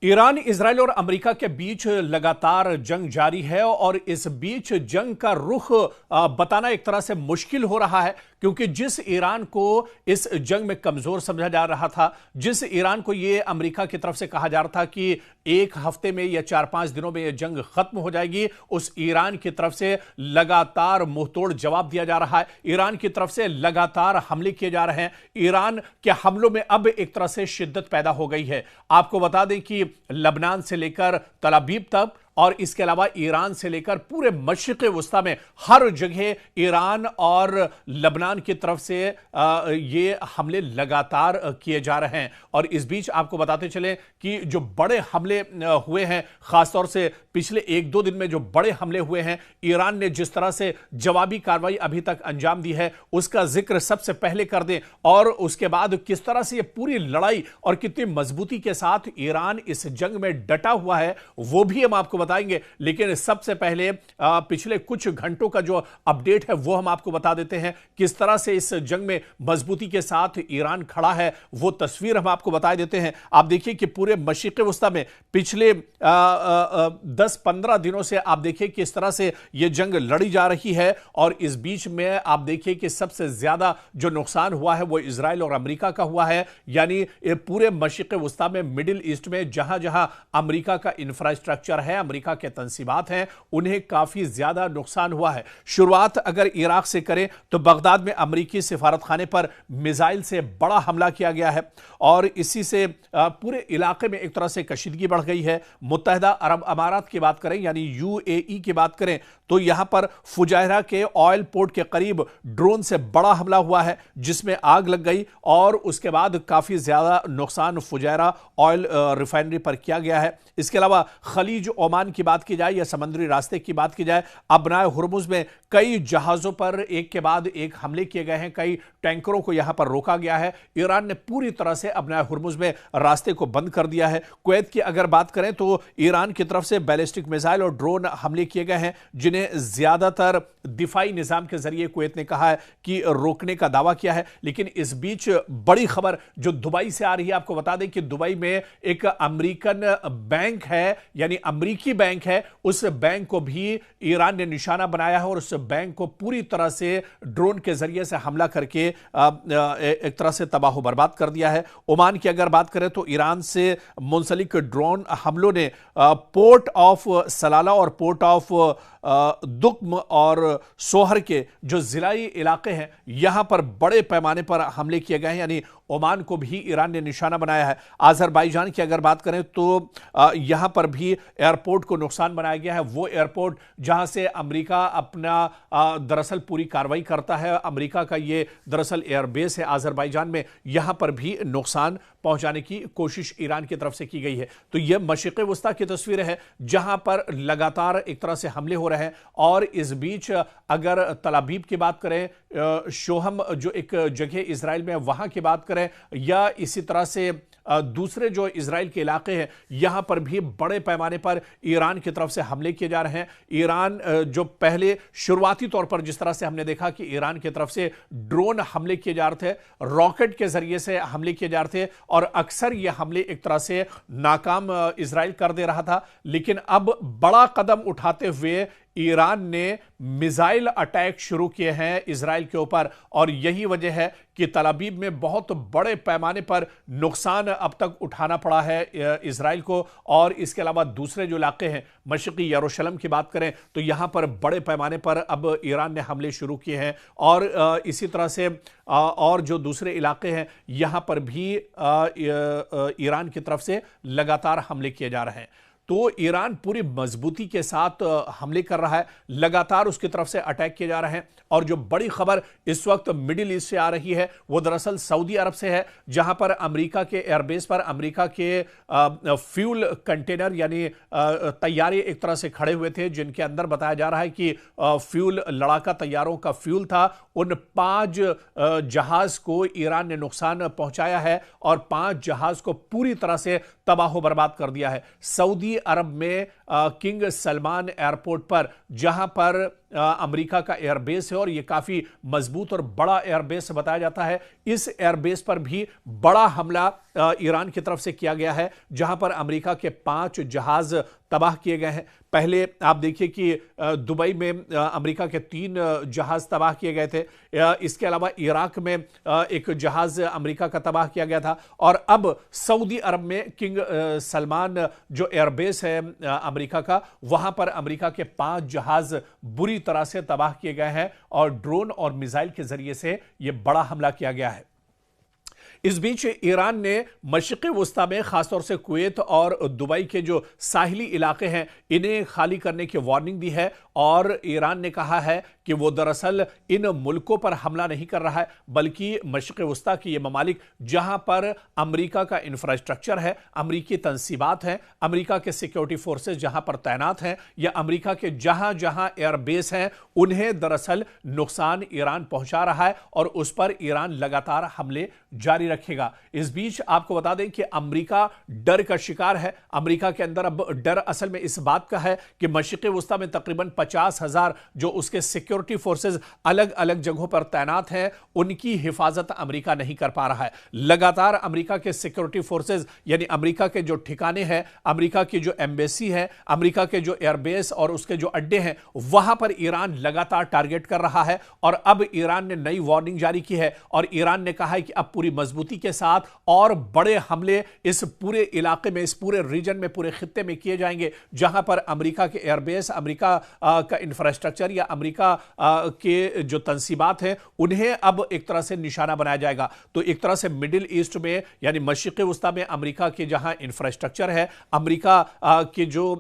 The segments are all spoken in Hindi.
ईरान, इजराइल और अमेरिका के बीच लगातार जंग जारी है और इस बीच जंग का रुख बताना एक तरह से मुश्किल हो रहा है, क्योंकि जिस ईरान को इस जंग में कमजोर समझा जा रहा था, जिस ईरान को यह अमेरिका की तरफ से कहा जा रहा था कि एक हफ्ते में या 4-5 दिनों में यह जंग खत्म हो जाएगी, उस ईरान की तरफ से लगातार मुंहतोड़ जवाब दिया जा रहा है। ईरान की तरफ से लगातार हमले किए जा रहे हैं। ईरान के हमलों में अब एक तरह से शिद्दत पैदा हो गई है। आपको बता दें कि लबनान से लेकर तल अवीव तक और इसके अलावा ईरान से लेकर पूरे मशरिक़ वस्ता में हर जगह ईरान और लबनान की तरफ से ये हमले लगातार किए जा रहे हैं। और इस बीच आपको बताते चले कि जो बड़े हमले हुए हैं, खासतौर से पिछले 1-2 दिन में जो बड़े हमले हुए हैं, ईरान ने जिस तरह से जवाबी कार्रवाई अभी तक अंजाम दी है, उसका जिक्र सबसे पहले कर दें और उसके बाद किस तरह से ये पूरी लड़ाई और कितनी मजबूती के साथ ईरान इस जंग में डटा हुआ है, वो भी हम आपको बताएंगे। लेकिन सबसे पहले पिछले कुछ घंटों का जो अपडेट है वो हम आपको बता देते हैं। किस तरह से इस जंग में मजबूती के साथ ईरान खड़ा है, वो तस्वीर हम आपको बता देते हैं। आप देखिए कि पूरे मशरिक़ वस्ता में पिछले 10-15 दिनों से आप देखिए किस तरह से यह जंग लड़ी जा रही है। और इस बीच में आप देखिए कि सबसे ज्यादा जो नुकसान हुआ है वो इजराइल और अमेरिका का हुआ है। यानी पूरे मशरिक़ वस्ता में, मिडिल ईस्ट में जहां जहां अमेरिका का इंफ्रास्ट्रक्चर है, अमेरिका के तंसीबात हैं, उन्हें काफी ज्यादा नुकसान हुआ है। शुरुआत अगर इराक से करें तो बगदाद में अमेरिकी सिफारतखाने पर मिसाइल से बड़ा हमला किया गया है और इसी से पूरे इलाके में एक तरह से कशीदगी बढ़ गई है। मुत्तहिदा अरब अमारात की बात करें, यानी यूएई की बात करें, तो यहां पर फुजैरा के ऑयल पोर्ट के करीब ड्रोन से बड़ा हमला हुआ है जिसमें आग लग गई और उसके बाद काफी ज्यादा नुकसान फुजैरा ऑयल रिफाइनरी पर किया गया है। इसके अलावा खलीज ओमान की बात की जाए या समुद्री रास्ते की बात की जाए, अबनाए हुर्मुज में कई जहाजों पर एक के बाद एक हमले किए गए हैं, कई टैंकरों को यहां पर रोका गया है। ईरान ने पूरी तरह से अबनाए हुर्मुज में रास्ते को बंद कर दिया है। कुवैत की अगर बात करें तो ईरान की तरफ से बैलिस्टिक मिसाइल और ड्रोन हमले किए गए हैं, जिन्हें ज्यादातर दिफाई निजाम के जरिए कुवैत ने कहा है कि रोकने का दावा किया है। लेकिन इस बीच बड़ी खबर जो दुबई से आ रही है, आपको बता दें कि दुबई में एक अमेरिकन बैंक है, यानी अमेरिकी बैंक है, उस बैंक को भी ईरान ने निशाना बनाया है और उस बैंक को पूरी तरह से ड्रोन के जरिए से हमला करके एक तरह से तबाह बर्बाद कर दिया है। ओमान की अगर बात करें तो ईरान से मुंसलिक ड्रोन हमलों ने पोर्ट ऑफ सलाला और पोर्ट ऑफ दुक्म और सोहर के जो जिलाई इलाके हैं, यहां पर बड़े पैमाने पर हमले किए गए हैं, यानी ओमान को भी ईरान ने निशाना बनाया है। आज़रबाईजान की अगर बात करें तो यहां पर भी एयरपोर्ट को नुकसान बनाया गया है। वो एयरपोर्ट जहां से अमेरिका अपना दरअसल पूरी कार्रवाई करता है, अमेरिका का ये दरअसल एयरबेस है आज़रबाईजान में, यहां पर भी नुकसान पहुंचाने की कोशिश ईरान की तरफ से की गई है। तो यह मशरिक़ वस्ता की तस्वीर है जहां पर लगातार एक तरह से हमले हो रहे हैं। और इस बीच अगर तल अवीव की बात करें, शोहम जो एक जगह इजराइल में, वहां की बात करें, या इसी तरह से दूसरे जो इजराइल के इलाके हैं, यहां पर भी बड़े पैमाने पर ईरान की तरफ से हमले किए जा रहे हैं। ईरान जो पहले शुरुआती तौर पर जिस तरह से हमने देखा कि ईरान की तरफ से ड्रोन हमले किए जा रहे थे, रॉकेट के जरिए से हमले किए जा रहे थे और अक्सर ये हमले एक तरह से नाकाम इजराइल कर दे रहा था। लेकिन अब बड़ा कदम उठाते हुए ईरान ने मिसाइल अटैक शुरू किए हैं इजराइल के ऊपर और यही वजह है कि तल अवीव में बहुत बड़े पैमाने पर नुकसान अब तक उठाना पड़ा है इजराइल को। और इसके अलावा दूसरे जो इलाके हैं, मशरिकी यरूशलेम की बात करें तो यहां पर बड़े पैमाने पर अब ईरान ने हमले शुरू किए हैं और इसी तरह से और जो दूसरे इलाके हैं यहां पर भी ईरान की तरफ से लगातार हमले किए जा रहे हैं। तो ईरान पूरी मजबूती के साथ हमले कर रहा है, लगातार उसकी तरफ से अटैक किए जा रहे हैं। और जो बड़ी खबर इस वक्त मिडिल ईस्ट से आ रही है वो दरअसल सऊदी अरब से है, जहां पर अमेरिका के एयरबेस पर अमेरिका के फ्यूल कंटेनर यानी तैयारे एक तरह से खड़े हुए थे, जिनके अंदर बताया जा रहा है कि फ्यूल, लड़ाका तैयारों का फ्यूल था। उन 5 जहाज को ईरान ने नुकसान पहुंचाया है और 5 जहाज को पूरी तरह से तबाह बर्बाद कर दिया है। सऊदी अरब में किंग सलमान एयरपोर्ट पर, जहां पर अमेरिका का एयरबेस है और यह काफी मजबूत और बड़ा एयरबेस बताया जाता है। इस एयरबेस पर भी बड़ा हमला ईरान की तरफ से किया गया है, जहां पर अमेरिका के 5 जहाज तबाह किए गए हैं। पहले आप देखिए कि दुबई में अमेरिका के 3 जहाज तबाह किए गए थे। इसके अलावा इराक में एक जहाज अमेरिका का तबाह किया गया था और अब सऊदी अरब में किंग सलमान जो एयरबेस है अमेरिका का, वहां पर अमेरिका के 5 जहाज बुरी तरह से तबाह किए गए हैं और ड्रोन और मिसाइल के जरिए से यह बड़ा हमला किया गया है। इस बीच ईरान ने मशरिक़ वस्ता में खासतौर से कुवैत और दुबई के जो साहिली इलाके हैं इन्हें खाली करने की वार्निंग दी है और ईरान ने कहा है कि वो दरअसल इन मुल्कों पर हमला नहीं कर रहा है, बल्कि मशरिक़ वस्ता के ये ममालिक जहां पर अमेरिका का इंफ्रास्ट्रक्चर है, अमेरिकी तंसीबात हैं, अमेरिका के सिक्योरिटी फोर्सेस जहां पर तैनात हैं या अमेरिका के जहां जहां एयरबेस हैं, उन्हें दरअसल नुकसान ईरान पहुंचा रहा है और उस पर ईरान लगातार हमले जारी रखेगा। इस बीच आपको बता दें कि अमेरिका डर का शिकार है। अमेरिका के अंदर अब डर असल में इस बात का है कि मशरिक़ वस्ता में तकरीबन 50,000 जो उसके सिक्योरिटी फोर्सेस अलग अलग जगहों पर तैनात हैं, उनकी हिफाजत अमेरिका नहीं कर पा रहा है। लगातार अमेरिका के सिक्योरिटी फोर्सेस यानी अमेरिका के जो ठिकाने हैं, अमेरिका की जो एम्बेसी है, अमेरिका के जो एयरबेस और उसके जो अड्डे हैं, वहां पर ईरान लगातार टारगेट कर रहा है और अब ईरान ने नई वार्निंग जारी की है और ईरान ने कहा है कि अब पूरी मजबूती के साथ और बड़े हमले इस पूरे इलाके में, इस पूरे रीजन में, पूरे खित्ते में किए जाएंगे जहां पर अमेरिका के एयरबेस, अमेरिका का इंफ्रास्ट्रक्चर या अमेरिका के जो तंसीबात हैं उन्हें अब एक तरह से निशाना बनाया जाएगा। तो एक तरह से मिडिल ईस्ट में यानी मशरिक़ वस्ता में अमेरिका के जहां इंफ्रास्ट्रक्चर है, अमेरिका के जो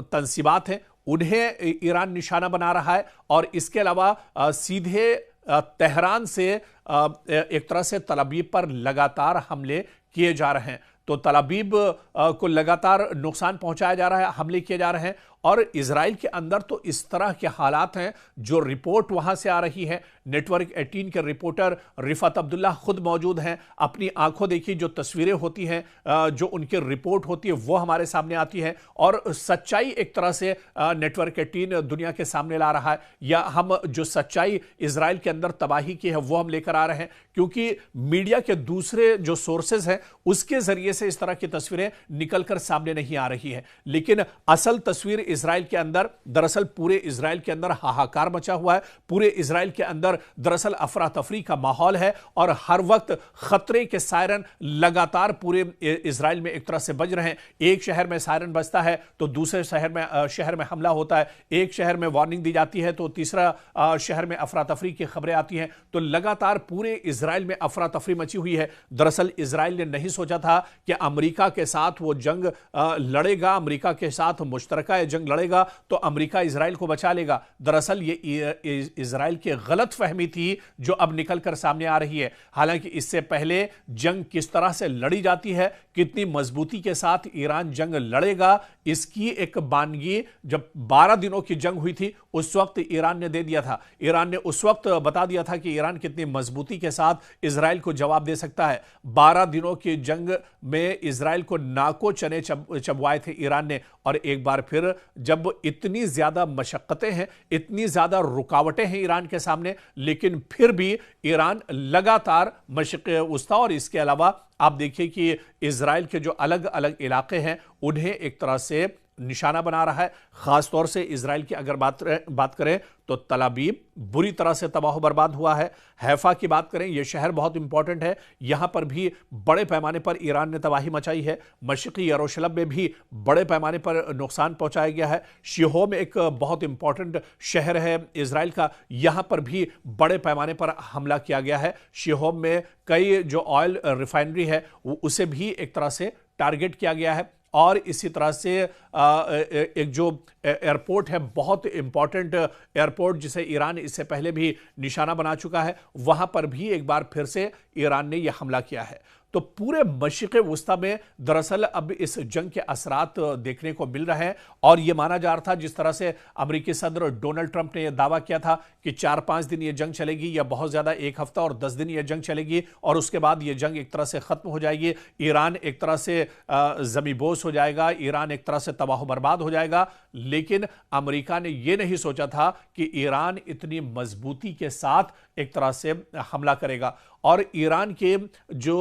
तंसीबात हैं उन्हें ईरान निशाना बना रहा है और इसके अलावा सीधे तेहरान से एक तरह से तल अवीव पर लगातार हमले किए जा रहे हैं। तो तल अवीव को लगातार नुकसान पहुंचाया जा रहा है, हमले किए जा रहे हैं और इजराइल के अंदर तो इस तरह के हालात हैं। जो रिपोर्ट वहां से आ रही है, नेटवर्क 18 के रिपोर्टर रिफत अब्दुल्ला खुद मौजूद हैं, अपनी आंखों देखी जो तस्वीरें होती हैं, जो उनकी रिपोर्ट होती है वो हमारे सामने आती है और सच्चाई एक तरह से नेटवर्क 18 दुनिया के सामने ला रहा है या हम जो सच्चाई इजराइल के अंदर तबाही की है वो हम लेकर आ रहे हैं, क्योंकि मीडिया के दूसरे जो सोर्सेज हैं उसके जरिए से इस तरह की तस्वीरें निकलकर सामने नहीं आ रही है। लेकिन असल तस्वीर इजराइल के अंदर, दरअसल पूरे इजराइल के अंदर हाहाकार मचा हुआ है, पूरे इजराइल के अंदर दरअसल अफरा तफरी का माहौल है और हर वक्त खतरे के सायरन लगातार पूरे इजराइल में एक तरह से बज रहे हैं। एक शहर में सायरन बजता है तो दूसरे शहर में हमला होता है, एक शहर में वार्निंग दी जाती है तो तीसरा शहर में अफरा तफरी की खबरें आती हैं। तो लगातार पूरे इजराइल में अफरा तफरी मची हुई है। दरअसल इजराइल ने नहीं सोचा था कि अमेरिका के साथ वो जंग लड़ेगा, अमेरिका के साथ मुश्तरका जंग लड़ेगा तो अमेरिका इजराइल को बचा लेगा। दरअसल ये इजराइल की गलत फहमी थी जो अब निकलकर सामने आ रही है। हालांकि इससे पहले जंग किस तरह से लड़ी जाती है, कितनी मजबूती के साथ ईरान जंग लड़ेगा, इसकी एक बानगी जब 12 दिनों की जंग हुई थी उस वक्त ईरान ने दे दिया था। ईरान ने उस वक्त बता दिया था कि ईरान कितनी मजबूती के साथ इजराइल को जवाब दे सकता है। 12 दिनों की जंग में इजराइल को नाको चने चबवाए थे ईरान ने और एक बार फिर जब इतनी ज्यादा मशक्कतें हैं, इतनी ज्यादा रुकावटें हैं ईरान के सामने, लेकिन फिर भी ईरान लगातार मशरिक़ वस्ता और इसके अलावा आप देखिए कि इजराइल के जो अलग अलग इलाके हैं उन्हें एक तरह से निशाना बना रहा है। खासतौर से इजराइल की अगर बात करें तो तल अवीव बुरी तरह से तबाह बर्बाद हुआ है। हैफा की बात करें, यह शहर बहुत इंपॉर्टेंट है, यहां पर भी बड़े पैमाने पर ईरान ने तबाही मचाई है। मशरिकी यरूशलेम में भी बड़े पैमाने पर नुकसान पहुंचाया गया है। शिहोम एक बहुत इंपॉर्टेंट शहर है इजराइल का, यहां पर भी बड़े पैमाने पर हमला किया गया है। शिहोम में कई जो ऑयल रिफाइनरी है उसे भी एक तरह से टारगेट किया गया है और इसी तरह से एक जो एयरपोर्ट है, बहुत इंपॉर्टेंट एयरपोर्ट जिसे ईरान इससे पहले भी निशाना बना चुका है, वहां पर भी एक बार फिर से ईरान ने यह हमला किया है। तो पूरे मशरिक़ वुस्ता में दरअसल अब इस जंग के असरात देखने को मिल रहे हैं। और यह माना जा रहा था, जिस तरह से अमेरिकी सदर डोनाल्ड ट्रंप ने यह दावा किया था कि 4-5 दिन यह जंग चलेगी, या बहुत ज्यादा 1 हफ्ता और 10 दिन यह जंग चलेगी, और उसके बाद यह जंग एक तरह से खत्म हो जाएगी, ईरान एक तरह से ज़मीबोस हो जाएगा, ईरान एक तरह से तबाह बर्बाद हो जाएगा। लेकिन अमेरिका ने यह नहीं सोचा था कि ईरान इतनी मजबूती के साथ एक तरह से हमला करेगा। और ईरान के जो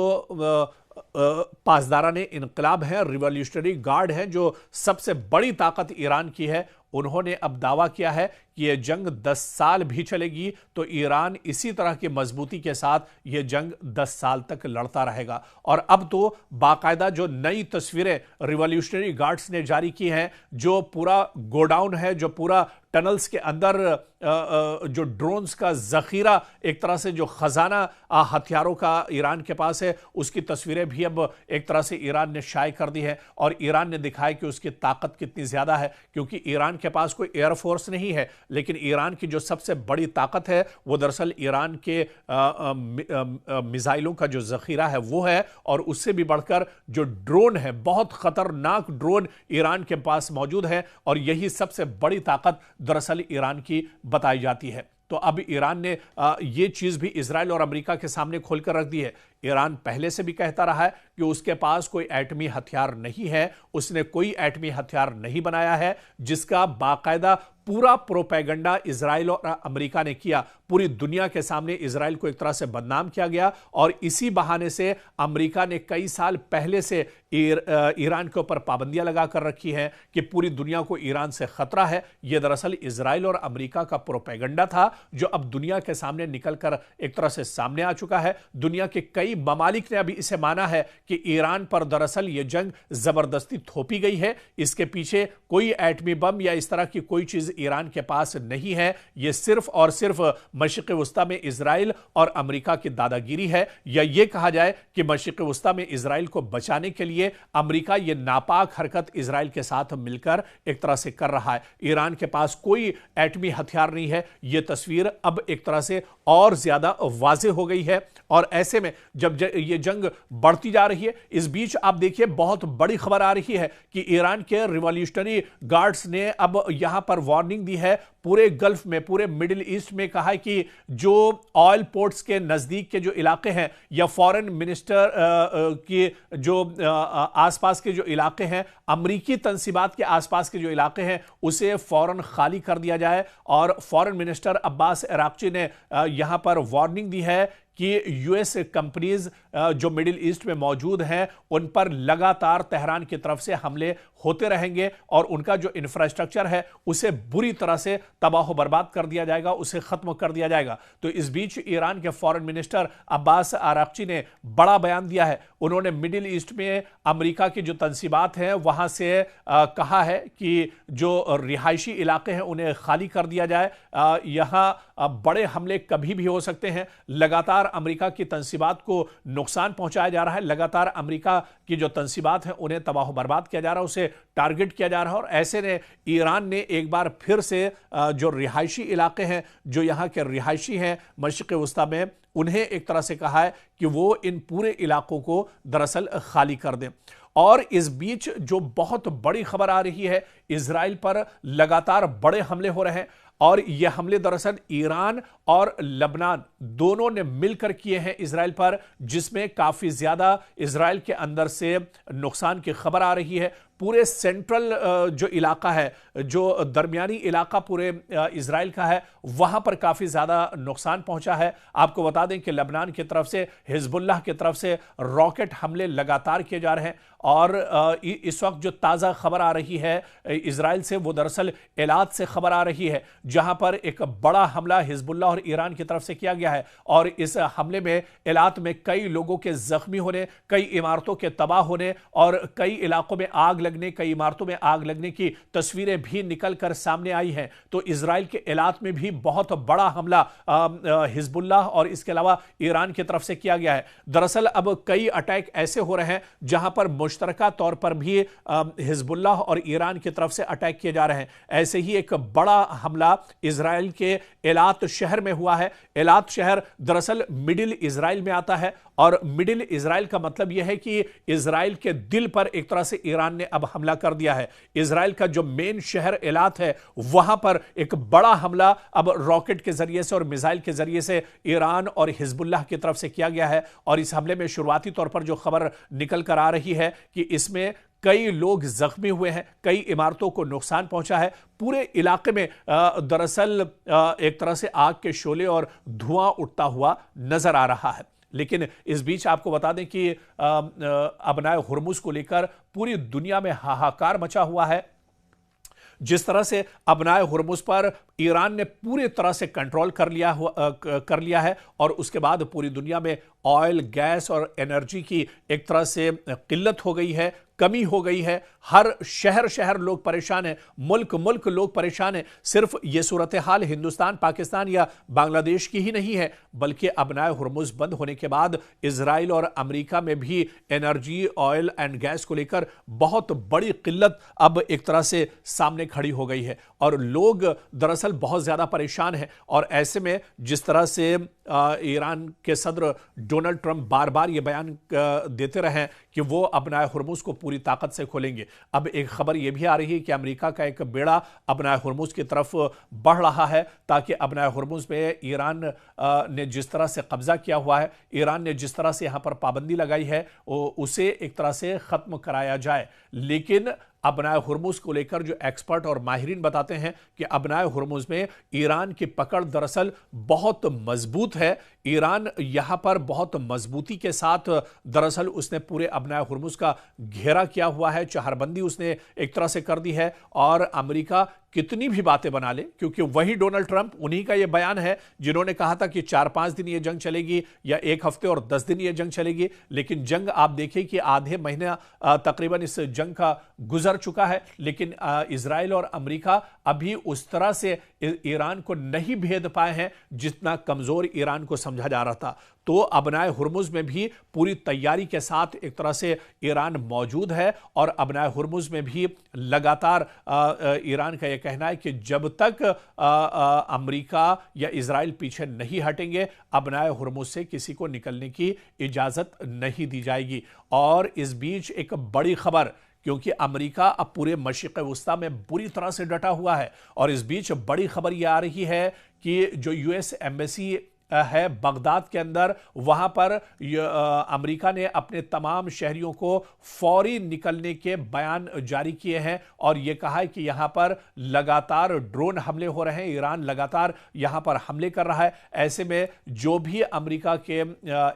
पासदाराने इनकलाब हैं, रिवॉल्यूशनरी गार्ड हैं, जो सबसे बड़ी ताकत ईरान की है, उन्होंने अब दावा किया है कि यह जंग 10 साल भी चलेगी तो ईरान इसी तरह की मजबूती के साथ यह जंग 10 साल तक लड़ता रहेगा। और अब तो बाकायदा जो नई तस्वीरें रिवॉल्यूशनरी गार्ड्स ने जारी की हैं, जो पूरा गोडाउन है, जो पूरा टनल्स के अंदर जो ड्रोन्स का जखीरा, एक तरह से जो खजाना हथियारों का ईरान के पास है, उसकी तस्वीरें भी अब एक तरह से ईरान ने शाये कर दी है। और ईरान ने दिखाया कि उसकी ताकत कितनी ज्यादा है, क्योंकि ईरान के पास कोई एयरफोर्स नहीं है, लेकिन ईरान की जो सबसे बड़ी ताकत है वो दरअसल ईरान के मिसाइलों का जो जखीरा है वो है। और उससे भी बढ़कर जो ड्रोन है, बहुत खतरनाक ड्रोन ईरान के पास मौजूद है, और यही सबसे बड़ी ताकत दरअसल ईरान की बताई जाती है। तो अब ईरान ने ये चीज भी इजराइल और अमेरिका के सामने खोलकर रख दी है। ईरान पहले से भी कहता रहा है कि उसके पास कोई एटमी हथियार नहीं है, उसने कोई एटमी हथियार नहीं बनाया है, जिसका बाकायदा पूरा प्रोपेगेंडा इजराइल और अमेरिका ने किया। पूरी दुनिया के सामने इजराइल को एक तरह से बदनाम किया गया, और इसी बहाने से अमेरिका ने कई साल पहले से ईरान के ऊपर पाबंदियां लगाकर रखी हैं कि पूरी दुनिया को ईरान से खतरा है। यह दरअसल इजराइल और अमेरिका का प्रोपेगेंडा था, जो अब दुनिया के सामने निकलकर एक तरह से सामने आ चुका है। दुनिया के कई ममालिक ने अभी इसे माना है कि ईरान पर दरअसल यह जंग जबरदस्ती थोपी गई है, इसके पीछे कोई एटमी बम या इस तरह की कोई चीज ईरान के पास नहीं है। यह सिर्फ और सिर्फ मशरिक़ वुस्ता में इजराइल और अमेरिका की दादागिरी है, या यह कहा जाए कि मशरिक़ वुस्ता में इजराइल को बचाने के लिए अमेरिका यह नापाक हरकत इजराइल के साथ मिलकर एक तरह से कर रहा है। ईरान के पास कोई एटमी हथियार नहीं है, यह तस्वीर अब एक तरह से और ज्यादा वाज़ेह हो गई है। और ऐसे में जब यह जंग बढ़ती जा रही है, इस बीच आप देखिए बहुत बड़ी खबर आ रही है कि ईरान के रिवॉल्यूशनरी गार्ड्स ने अब यहां पर वार्निंग दी है पूरे गल्फ में, पूरे मिडिल ईस्ट में। कहा है कि जो ऑयल पोर्ट्स के नजदीक के जो इलाके हैं, या फॉरेन मिनिस्टर के जो आसपास के जो इलाके हैं, अमरीकी तंसीबात के आसपास के जो इलाके हैं, उसे फौरन खाली कर दिया जाए। और फॉरेन मिनिस्टर अब्बास अराक्ची ने यहां पर वार्निंग दी है कि यूएस कंपनीज जो मिडिल ईस्ट में मौजूद हैं, उन पर लगातार तेहरान की तरफ से हमले होते रहेंगे, और उनका जो इंफ्रास्ट्रक्चर है उसे बुरी तरह से तबाह बर्बाद कर दिया जाएगा, उसे खत्म कर दिया जाएगा। तो इस बीच ईरान के फॉरेन मिनिस्टर अब्बास अराक्ची ने बड़ा बयान दिया है। उन्होंने मिडिल ईस्ट में अमेरिका की जो तंसीबात हैं वहां से कहा है कि जो रिहायशी इलाके हैं उन्हें खाली कर दिया जाए। यहां बड़े हमले कभी भी हो सकते हैं। लगातार अमेरिका की तंसीबात को नुकसान पहुंचाया जा रहा है, लगातार अमेरिका की जो तंसीबात हैं उन्हें तबाह बर्बाद किया जा रहा है, उसे टारगेट किया जा रहा है। और ऐसे ने ईरान ने एक बार फिर से जो रिहायशी इलाके हैं, जो यहां के रिहायशी हैं मशरिक़ वुस्ता में, उन्हें एक तरह से कहा है कि वो इन पूरे इलाकों को दरअसल खाली कर दें। और इस बीच जो बहुत बड़ी खबर आ रही है, इजराइल पर लगातार बड़े हमले हो रहे हैं, और यह हमले दरअसल ईरान और लबनान दोनों ने मिलकर किए हैं इजराइल पर, जिसमें काफी ज्यादा इजराइल के अंदर से नुकसान की खबर आ रही है। पूरे सेंट्रल जो इलाका है, जो दरमियानी इलाका पूरे इजराइल का है, वहां पर काफी ज्यादा नुकसान पहुंचा है। आपको बता दें कि लबनान की तरफ से, हिजबुल्लाह की तरफ से रॉकेट हमले लगातार किए जा रहे हैं। और इस वक्त जो ताजा खबर आ रही है इजराइल से, वो दरअसल एलात से खबर आ रही है, जहां पर एक बड़ा हमला हिजबुल्लाह और ईरान की तरफ से किया गया है। और इस हमले में एलात में कई लोगों के जख्मी होने, कई इमारतों के तबाह होने, और कई इलाकों में आग लगने, कई इमारतों में आग लगने की तस्वीरें भी निकलकर सामने आई हैं। तो इजराइल के एलात में भी बहुत बड़ा हमला हिजबुल्लाह और इसके अलावा ईरान की तरफ से किया गया है। दरअसल अब कई अटैक ऐसे हो रहे हैं जहां पर मुश्तरका तौर पर भी हिजबुल्लाह और ईरान की तरफ से अटैक किए जा रहे हैं। ऐसे ही एक बड़ा हमला इजराइल के एलात शहर में हुआ है। एलात शहर दरअसल मिडिल इजराइल में आता है और मिडिल इजराइल का मतलब यह है कि इजराइल के दिल पर एक तरह से ईरान ने अब हमला कर दिया है। इजराइल का जो मेन शहर एलात है वहां पर एक बड़ा हमला अब रॉकेट के जरिए से और मिसाइल के जरिए से ईरान और हिजबुल्लाह की तरफ से किया गया है। और इस हमले में शुरुआती तौर पर जो खबर निकल कर आ रही है कि इसमें कई लोग जख्मी हुए हैं, कई इमारतों को नुकसान पहुंचा है। पूरे इलाके में दरअसल एक तरह से आग के शोले और धुआं उठता हुआ नजर आ रहा है। लेकिन इस बीच आपको बता दें कि अबनाए हुर्मुज को लेकर पूरी दुनिया में हाहाकार मचा हुआ है। जिस तरह से अबनाए हुर्मुज पर ईरान ने पूरी तरह से कंट्रोल कर लिया है और उसके बाद पूरी दुनिया में ऑयल, गैस और एनर्जी की एक तरह से किल्लत हो गई है, कमी हो गई है। हर शहर शहर लोग परेशान हैं, मुल्क मुल्क लोग परेशान हैं। सिर्फ ये सूरत हाल हिंदुस्तान, पाकिस्तान या बांग्लादेश की ही नहीं है, बल्कि अबनाए हुर्मुज बंद होने के बाद इजराइल और अमेरिका में भी एनर्जी, ऑयल एंड गैस को लेकर बहुत बड़ी किल्लत अब एक तरह से सामने खड़ी हो गई है और लोग दरअसल बहुत ज्यादा परेशान हैं। और ऐसे में जिस तरह से ईरान के सदर डोनाल्ड ट्रंप बार बार ये बयान देते रहे कि वो अबनाए हुर्मुज को पूरी ताकत से खोलेंगे, अब एक खबर यह भी आ रही है कि अमेरिका का एक बेड़ा अबनाए हुर्मुज की तरफ बढ़ रहा है ताकि अबनाए हुर्मुज में ईरान ने जिस तरह से कब्जा किया हुआ है, ईरान ने जिस तरह से यहां पर पाबंदी लगाई है, उसे एक तरह से खत्म कराया जाए। लेकिन अबनाए हुर्मुज को लेकर जो एक्सपर्ट और माहिरीन बताते हैं कि अबनाए हुर्मुज में ईरान की पकड़ दरअसल बहुत मजबूत है। ईरान यहां पर बहुत मजबूती के साथ दरअसल उसने पूरे अबनाए हुर्मुज का घेरा किया हुआ है, चहरबंदी उसने एक तरह से कर दी है। और अमेरिका कितनी भी बातें बना ले, क्योंकि वही डोनाल्ड ट्रंप, उन्हीं का यह बयान है जिन्होंने कहा था कि 4-5 दिन यह जंग चलेगी या 1 हफ्ते और 10 दिन यह जंग चलेगी। लेकिन जंग आप देखिए कि आधे महीना तकरीबन इस जंग का गुजर चुका है, लेकिन इजराइल और अमेरिका अभी उस तरह से ईरान को नहीं भेद पाए हैं जितना कमजोर ईरान को समझा जा रहा था। तो अबनाए हुर्मुज में भी पूरी तैयारी के साथ एक तरह से ईरान मौजूद है और अबनाए हुर्मुज में भी लगातार ईरान का यह कहना है कि जब तक अमेरिका या इजराइल पीछे नहीं हटेंगे, अबनाए हुर्मुज से किसी को निकलने की इजाजत नहीं दी जाएगी। और इस बीच एक बड़ी खबर, क्योंकि अमेरिका अब पूरे मशरिक़ वुस्ता में बुरी तरह से डटा हुआ है और इस बीच बड़ी खबर यह आ रही है कि जो यूएस एम्बेसी है बगदाद के अंदर, वहां पर अमेरिका ने अपने तमाम शहरियों को फौरी निकलने के बयान जारी किए हैं और यह कहा है कि यहां पर लगातार ड्रोन हमले हो रहे हैं, ईरान लगातार यहां पर हमले कर रहा है। ऐसे में जो भी अमेरिका के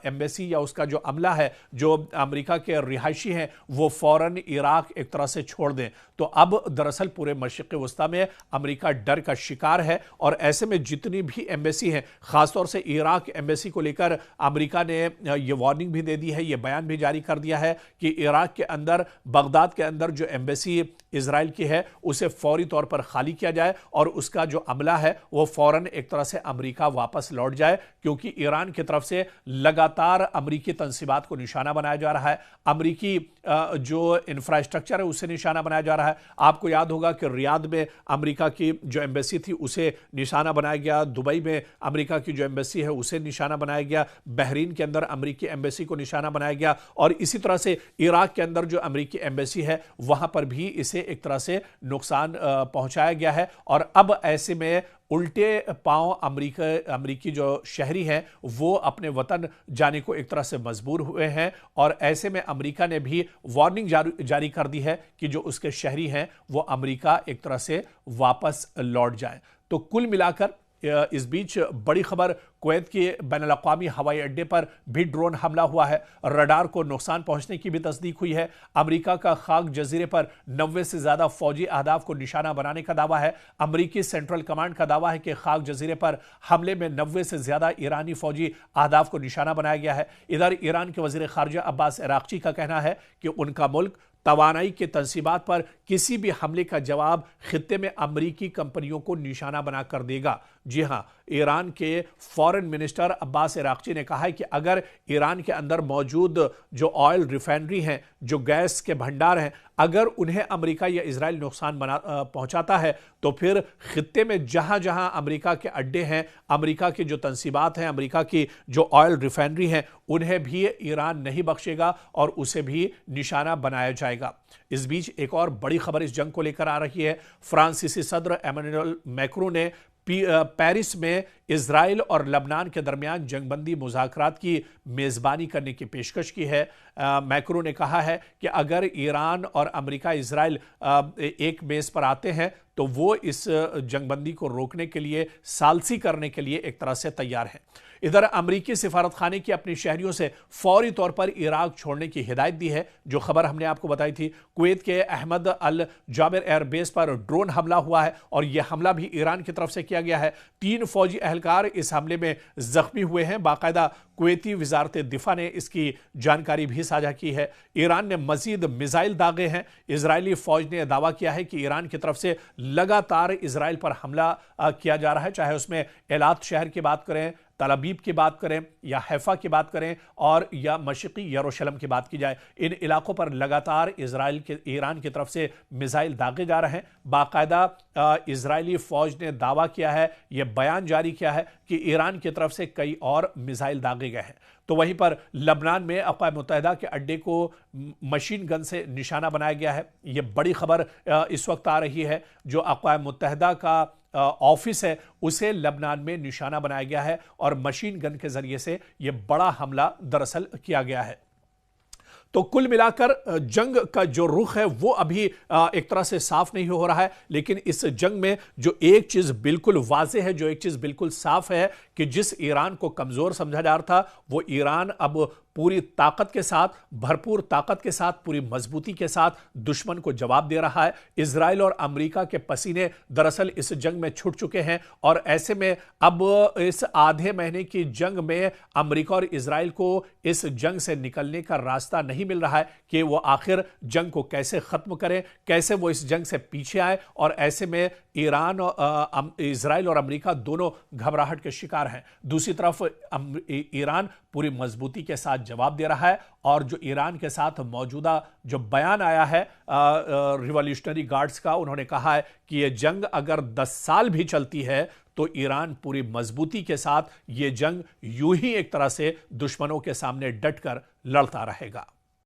एम्बेसी या उसका जो अमला है, जो अमेरिका के रिहायशी हैं, वो फौरन इराक एक तरह से छोड़ दें। तो अब दरअसल पूरे मशरिक़ वुस्ता में अमेरिका डर का शिकार है और ऐसे में जितनी भी एम्बेसी हैं, खासतौर से इराक एम्बेसी को लेकर अमेरिका ने यह वार्निंग भी दे दी है, यह बयान भी जारी कर दिया है कि इराक के अंदर, बगदाद के अंदर जो एम्बेसी इजराइल की है उसे फौरी तौर पर खाली किया जाए और उसका जो अमला है वो फौरन एक तरह से अमेरिका वापस लौट जाए, क्योंकि ईरान की तरफ से लगातार अमेरिकी तंसीबात को निशाना बनाया जा रहा है, अमेरिकी जो इंफ्रास्ट्रक्चर है उसे निशाना बनाया जा रहा है। आपको याद होगा कि रियाद में अमेरिका की जो एम्बेसी थी उसे निशाना बनाया गया, दुबई में अमेरिका की जो एम्बेसी है उसे निशाना बनाया गया, बहरीन के अंदर अमेरिकी एम्बेसी को निशाना बनाया गया और इसी तरह से इराक के अंदर जो अमेरिकी एम्बेसी है वहां पर भी इसे एक तरह से नुकसान पहुंचाया गया है। और अब ऐसे में उल्टे पांव अमेरिकी जो शहरी हैं वो अपने वतन जाने को एक तरह से मजबूर हुए हैं और ऐसे में अमेरिका ने भी वार्निंग जारी कर दी है कि जो उसके शहरी हैं वो अमेरिका एक तरह से वापस लौट जाए। तो कुल मिलाकर इस बीच बड़ी खबर, कुवैत के बैनुल-अक़वामी हवाई अड्डे पर भी ड्रोन हमला हुआ है, रडार को नुकसान पहुंचने की भी तस्दीक हुई है। अमेरिका का खाक जजीरे पर 90 से ज्यादा फौजी अहदाफ को निशाना बनाने का दावा है। अमेरिकी सेंट्रल कमांड का दावा है कि खाक जजीरे पर हमले में 90 से ज्यादा ईरानी फौजी अहदाफ को निशाना बनाया गया है। इधर ईरान के वजीर खारजा अब्बास अराक्ची का कहना है कि उनका मुल्क तवानाई के तंसीबात पर किसी भी हमले का जवाब खित्ते में अमरीकी कंपनियों को निशाना बनाकर देगा। जी हां, ईरान के फॉरेन मिनिस्टर अब्बास अराक्ची ने कहा है कि अगर ईरान के अंदर मौजूद जो ऑयल रिफाइनरी हैं, जो गैस के भंडार हैं, अगर उन्हें अमेरिका या इजराइल नुकसान पहुंचाता है तो फिर खित्ते में जहां जहां अमेरिका के अड्डे हैं, अमेरिका की जो तंसीबात हैं, अमेरिका की जो ऑयल रिफाइनरी हैं, उन्हें भी ईरान नहीं बख्शेगा और उसे भी निशाना बनाया जाएगा। इस बीच एक और बड़ी खबर इस जंग को लेकर आ रही है। फ्रांसीसी सदर एमेनुएल मैक्रों ने पेरिस में इजराइल और लबनान के दरमियान जंगबंदी मुज़ाकरात की मेज़बानी करने की पेशकश की है। मैक्रों ने कहा है कि अगर ईरान और अमेरिका इजराइल एक मेज़ पर आते हैं तो वो इस जंगबंदी को रोकने के लिए, सालसी करने के लिए एक तरह से तैयार हैं। इधर अमरीकी सिफारत खाने की अपनी शहरियों से फौरी तौर पर इराक छोड़ने की हिदायत दी है। जो खबर हमने आपको बताई थी, कुवैत के अहमद अल जाबिर एयरबेस पर ड्रोन हमला हुआ है और यह हमला भी ईरान की तरफ से किया गया है। 3 फौजी एहलकार इस हमले में जख्मी हुए हैं। बाकायदा कुवैती वजारत दिफा ने इसकी जानकारी भी साझा की है। ईरान ने मजीद मिसाइल दागे हैं। इजरायली फौज ने दावा किया है कि ईरान की तरफ से लगातार इजराइल पर हमला किया जा रहा है, चाहे उसमें एलात शहर की बात करें, तल अबीब की बात करें या हैफा की बात करें और या मशरिकी यरूशलेम की बात की जाए। इन इलाकों पर लगातार ईरान की तरफ से मिसाइल दागे जा रहे हैं। बाकायदा इजरायली फौज ने दावा किया है, यह बयान जारी किया है कि ईरान की तरफ से कई और मिसाइल दागे गए हैं। तो वहीं पर लबनान में अक़वाम मुत्तहिदा के अड्डे को मशीन गन से निशाना बनाया गया है। यह बड़ी खबर इस वक्त आ रही है। जो अक़वाम मुत्तहिदा का ऑफिस है उसे लबनान में निशाना बनाया गया है और मशीन गन के जरिए से यह बड़ा हमला दरअसल किया गया है। तो कुल मिलाकर जंग का जो रुख है वो अभी एक तरह से साफ नहीं हो रहा है, लेकिन इस जंग में जो एक चीज बिल्कुल वाज़ेह है, जो एक चीज बिल्कुल साफ है कि जिस ईरान को कमजोर समझा जा रहा था, वो ईरान अब पूरी ताकत के साथ, भरपूर ताकत के साथ, पूरी मजबूती के साथ दुश्मन को जवाब दे रहा है। इजराइल और अमेरिका के पसीने दरअसल इस जंग में छूट चुके हैं और ऐसे में अब इस आधे महीने की जंग में अमेरिका और इजराइल को इस जंग से निकलने का रास्ता नहीं मिल रहा है कि वो आखिर जंग को कैसे खत्म करें, कैसे वो इस जंग से पीछे आए। और ऐसे में ईरान और इजराइल और अमेरिका दोनों घबराहट के शिकार हैं। दूसरी तरफ ईरान पूरी मजबूती के साथ जवाब दे रहा है और जो ईरान के साथ मौजूदा जो बयान आया है रिवॉल्यूशनरी गार्ड्स का, उन्होंने कहा है कि यह जंग अगर 10 साल भी चलती है तो ईरान पूरी मजबूती के साथ ये जंग यूं ही एक तरह से दुश्मनों के सामने डटकर लड़ता रहेगा।